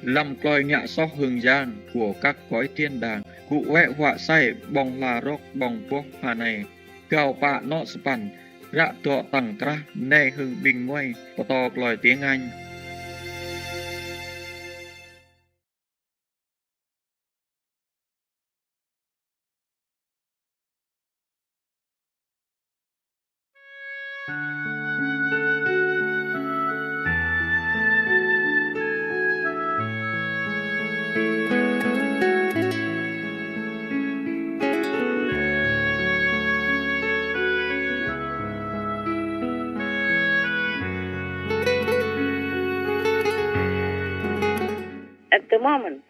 làm coi nhạ so hương giang của các cõi thiên đàng, cụ vẽ họa say bong là rốc bong quốc hà này, gào bạ nọ span, rạ tọa tầng tra, nè hương bình ngoay, có to lòi tiếng Anh. At the moment,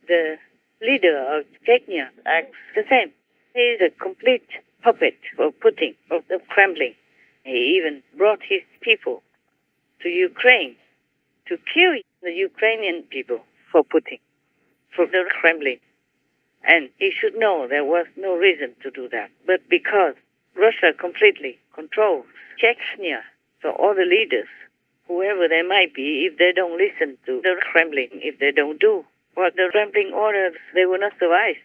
the leader of Chechnya acts the same. He is a complete puppet of Putin, of the Kremlin. He even brought his people to Ukraine to kill the Ukrainian people for Putin, for the Kremlin. And he should know there was no reason to do that. But because Russia completely controls Chechnya, so all the leaders, whoever they might be, if they don't listen to the Kremlin, if they don't do what the Kremlin orders, they will not survive.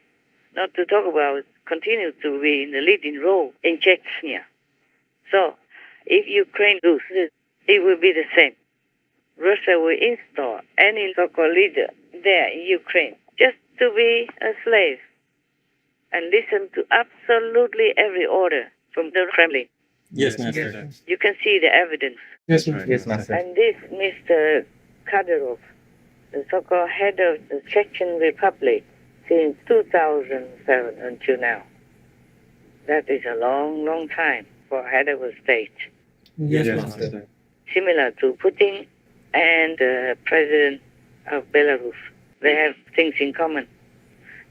Not to talk about continue to be in the leading role in Chechnya. So, if Ukraine loses, it will be the same. Russia will install any so-called leader there in Ukraine just to be a slave and listen to absolutely every order from the Kremlin. Yes, Master. You can see the evidence. Yes, Master. And this Mr. Kadyrov, the so-called head of the Chechen Republic, since 2007 until now. That is a long, long time for head of a state. Yes, Master. Similar to Putin and the president of Belarus. They have things in common.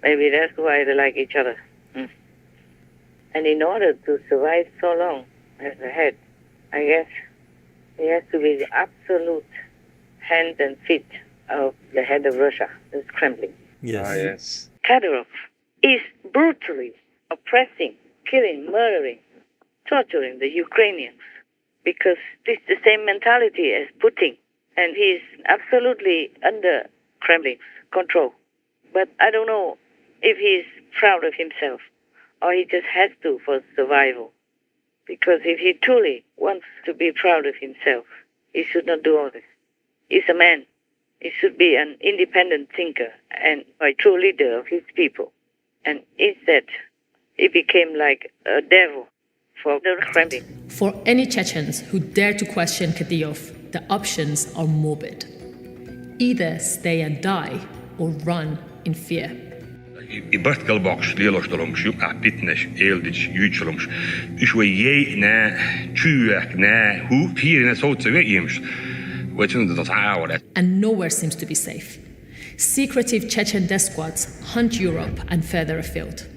Maybe that's why they like each other. And in order to survive so long as a head, I guess he has to be the absolute hand and feet of the head of Russia, the Kremlin. Yes. Yes. Kadyrov is brutally oppressing, killing, murdering, torturing the Ukrainians because this is the same mentality as Putin, and he's absolutely under Kremlin's control. But I don't know if he's proud of himself or he just has to for survival. Because if he truly wants to be proud of himself, he should not do all this. He's a man. He should be an independent thinker and a true leader of his people. And instead, he became like a devil for the Kremlin. For any Chechens who dare to question Kadyrov, the options are morbid. Either stay and die or run in fear. I bartkalbaks lielostalums, pitnes, eldits, jutsalums. Is we ye na tuak na who here in a sort of games. And nowhere seems to be safe. Secretive Chechen death squads hunt Europe and further afield.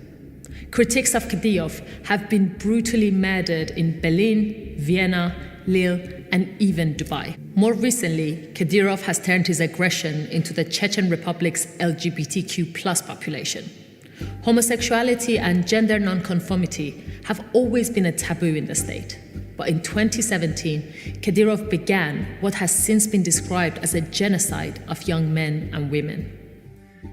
Critics of Kadyrov have been brutally murdered in Berlin, Vienna, Lille, and even Dubai. More recently, Kadyrov has turned his aggression into the Chechen Republic's LGBTQ+ population. Homosexuality and gender nonconformity have always been a taboo in the state. But in 2017, Kadyrov began what has since been described as a genocide of young men and women.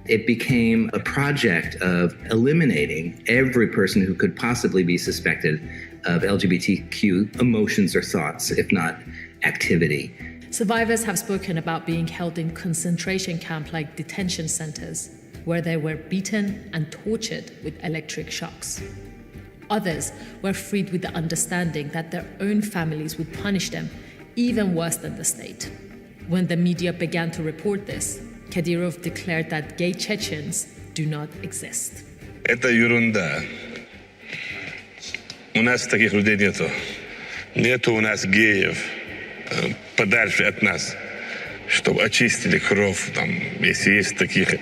It became a project of eliminating every person who could possibly be suspected of LGBTQ emotions or thoughts, if not activity. Survivors have spoken about being held in concentration camp-like detention centers, where they were beaten and tortured with electric shocks. Others were freed with the understanding that their own families would punish them even worse than the state. When the media began to report this, Kadyrov declared that gay Chechens do not exist. Это ерунда. У нас таких людей нету. Нету у нас геев подальше от нас, чтобы очистили кровь. Там, если есть таких,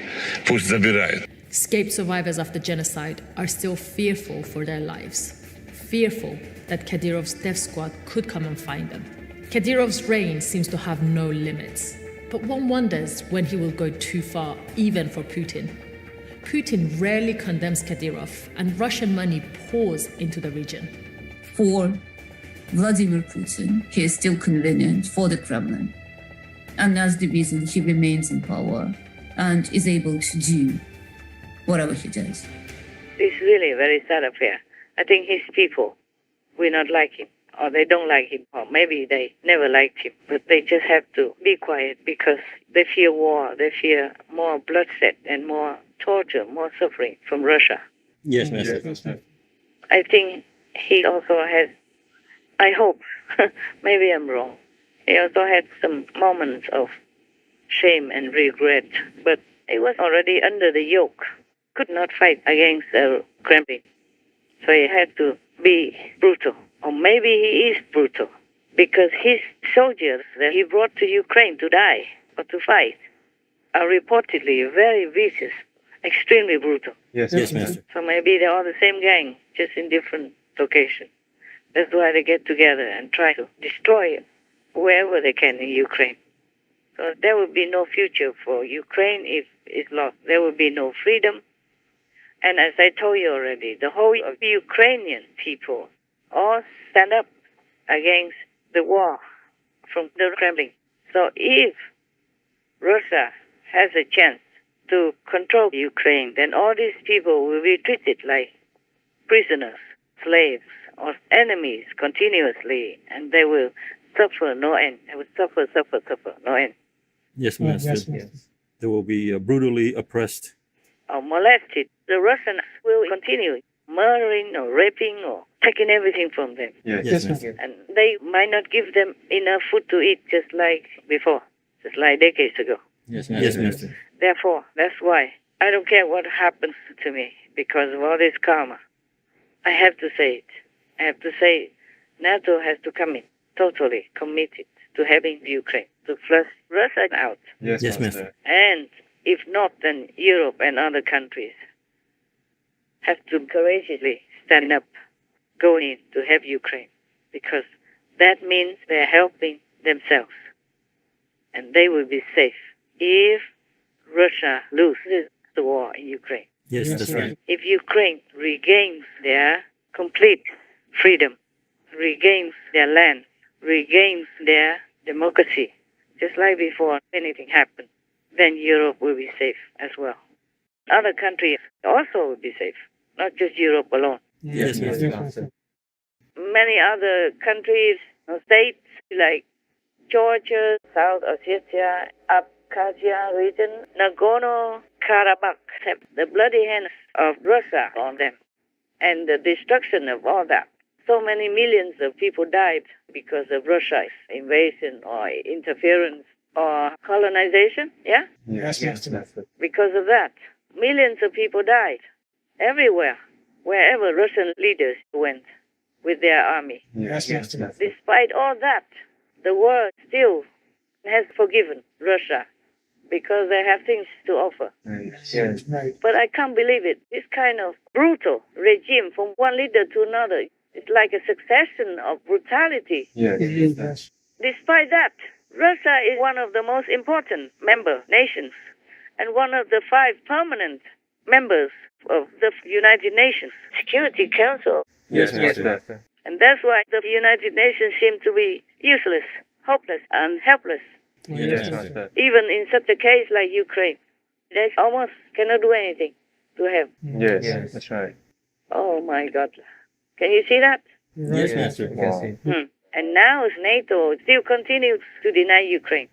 пусть забирают. Escaped survivors of the genocide are still fearful for their lives, fearful that Kadyrov's death squad could come and find them. Kadyrov's reign seems to have no limits, but one wonders when he will go too far, even for Putin. Putin rarely condemns Kadyrov, and Russian money pours into the region. For Vladimir Putin, he is still convenient for the Kremlin. And that's the reason he remains in power and is able to do whatever he does. It's really a very sad affair. I think his people will not like him, or they don't like him, or maybe they never liked him, but they just have to be quiet because they fear war, they fear more bloodshed and more torture, more suffering from Russia. Yes, Master. I think he also has, I hope, maybe I'm wrong, he also had some moments of shame and regret, but he was already under the yoke, could not fight against the Kremlin. So he had to be brutal, or maybe he is brutal, because his soldiers that he brought to Ukraine to die or to fight are reportedly very vicious, extremely brutal. Yes, Master. So maybe they are the same gang, just in different locations. That's why they get together and try to destroy wherever they can in Ukraine. So there will be no future for Ukraine if it's lost. There will be no freedom. And as I told you already, the whole of Ukrainian people all stand up against the war from the Kremlin. So if Russia has a chance to control Ukraine, then all these people will be treated like prisoners, slaves, or enemies continuously, and they will suffer no end. They will suffer no end. Yes, Master. They will be brutally oppressed. Or molested. The Russians will continue murdering or raping or taking everything from them. Yes, Master. And they might not give them enough food to eat just like before, just like decades ago. Yes, Master. Therefore, that's why I don't care what happens to me because of all this karma. I have to say it. I have to say NATO has to come in, totally committed to having Ukraine, to flush Russia out. Yes, Master. And if not, then Europe and other countries have to courageously stand up, go in to help Ukraine, because that means they're helping themselves, and they will be safe if Russia loses the war in Ukraine. Yes, that's right. If Ukraine regains their complete freedom, regains their land, regains their democracy, just like before anything happened, then Europe will be safe as well. Other countries also will be safe, not just Europe alone. Yes, Master. Many other countries or states like Georgia, South Ossetia, Abkhazia region, Nagorno-Karabakh have the bloody hands of Russia on them and the destruction of all that. So many millions of people died because of Russia's invasion or interference or colonization, yeah? Yes, Master. Because of that, millions of people died everywhere, wherever Russian leaders went with their army. Yes, Master. Despite all that, the world still has forgiven Russia because they have things to offer. Yes. But I can't believe it. This kind of brutal regime from one leader to another, it's like a succession of brutality. Yes. Despite that, Russia is one of the most important member nations and one of the 5 permanent members of the United Nations Security Council. Yes, Master. And that's why the United Nations seem to be useless, hopeless, and helpless. Yes, Master. Even in such a case like Ukraine, they almost cannot do anything to help. Yes, that's right. Oh my God. Can you see that? Yes, Master. And now NATO still continues to deny Ukraine,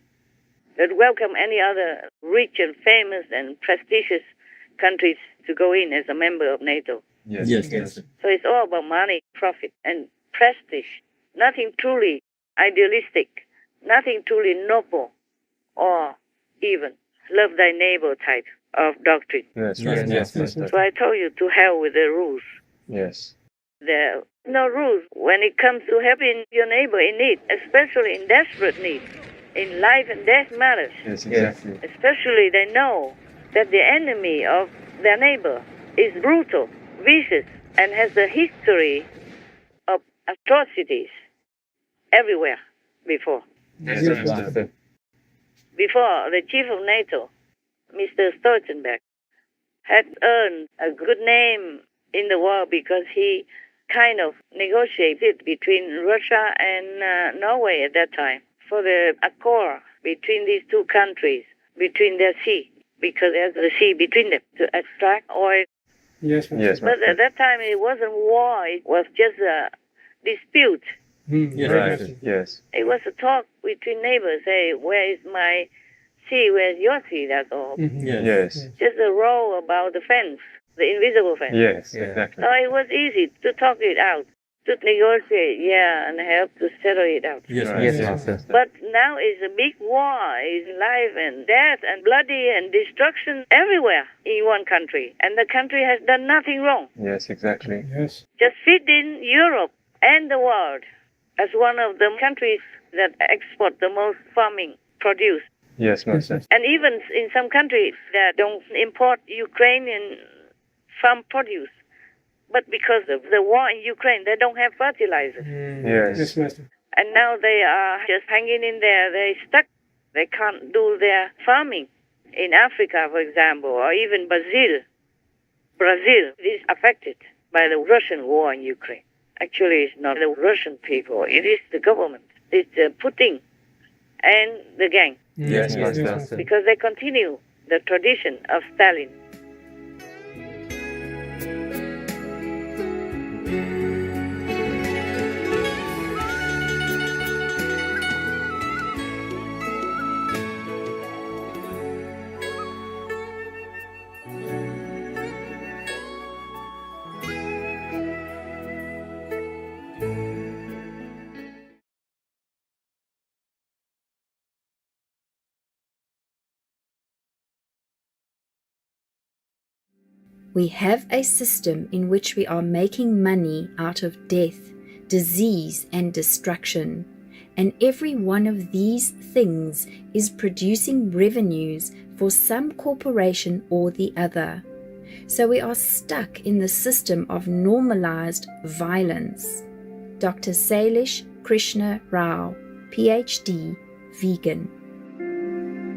that welcome any other rich and famous and prestigious countries to go in as a member of NATO. Yes, Master. So it's all about money, profit, and prestige. Nothing truly idealistic, nothing truly noble, or even love thy neighbor type of doctrine. Yes, Master. So I told you to hell with the rules. Yes. There are no rules when it comes to helping your neighbor in need, especially in desperate need, in life and death matters. Yes, exactly. Especially they know that the enemy of their neighbor is brutal, vicious, and has a history of atrocities everywhere before. Yes, Master. Before, the chief of NATO, Mr. Stoltenberg, had earned a good name in the world because he kind of negotiated between Russia and Norway at that time for the accord between these two countries, between their sea. because there's the sea between them to extract oil. Yes, Master. Yes, But at that time, it wasn't war. It was just a dispute. Yes, Right. Master. Yes. It was a talk between neighbors. Hey, where is my sea? Where's your sea? That's all. Yes. Just a row about the fence, the invisible fence. Yes. Yeah. Exactly. So it was easy to talk it out, to negotiate, and help to settle it out. Yes, Master. But now it's a big war. It's life and death and bloody and destruction everywhere in one country. And the country has done nothing wrong. Yes, exactly. Yes. Just fit in Europe and the world as one of the countries that export the most farming produce. Yes, Master. And even in some countries that don't import Ukrainian farm produce. But because of the war in Ukraine, they don't have fertilizers. Yes. Yes, Master. And now they are just hanging in there. They're stuck. They can't do their farming. In Africa, for example, or even Brazil is affected by the Russian war in Ukraine. Actually, it's not the Russian people. It is the government. It's Putin and the gang. Yes, Master. Because they continue the tradition of Stalin. We have a system in which we are making money out of death, disease, and destruction, and every one of these things is producing revenues for some corporation or the other. So we are stuck in the system of normalized violence. Dr. Sailesh Krishna Rao, Ph.D., vegan.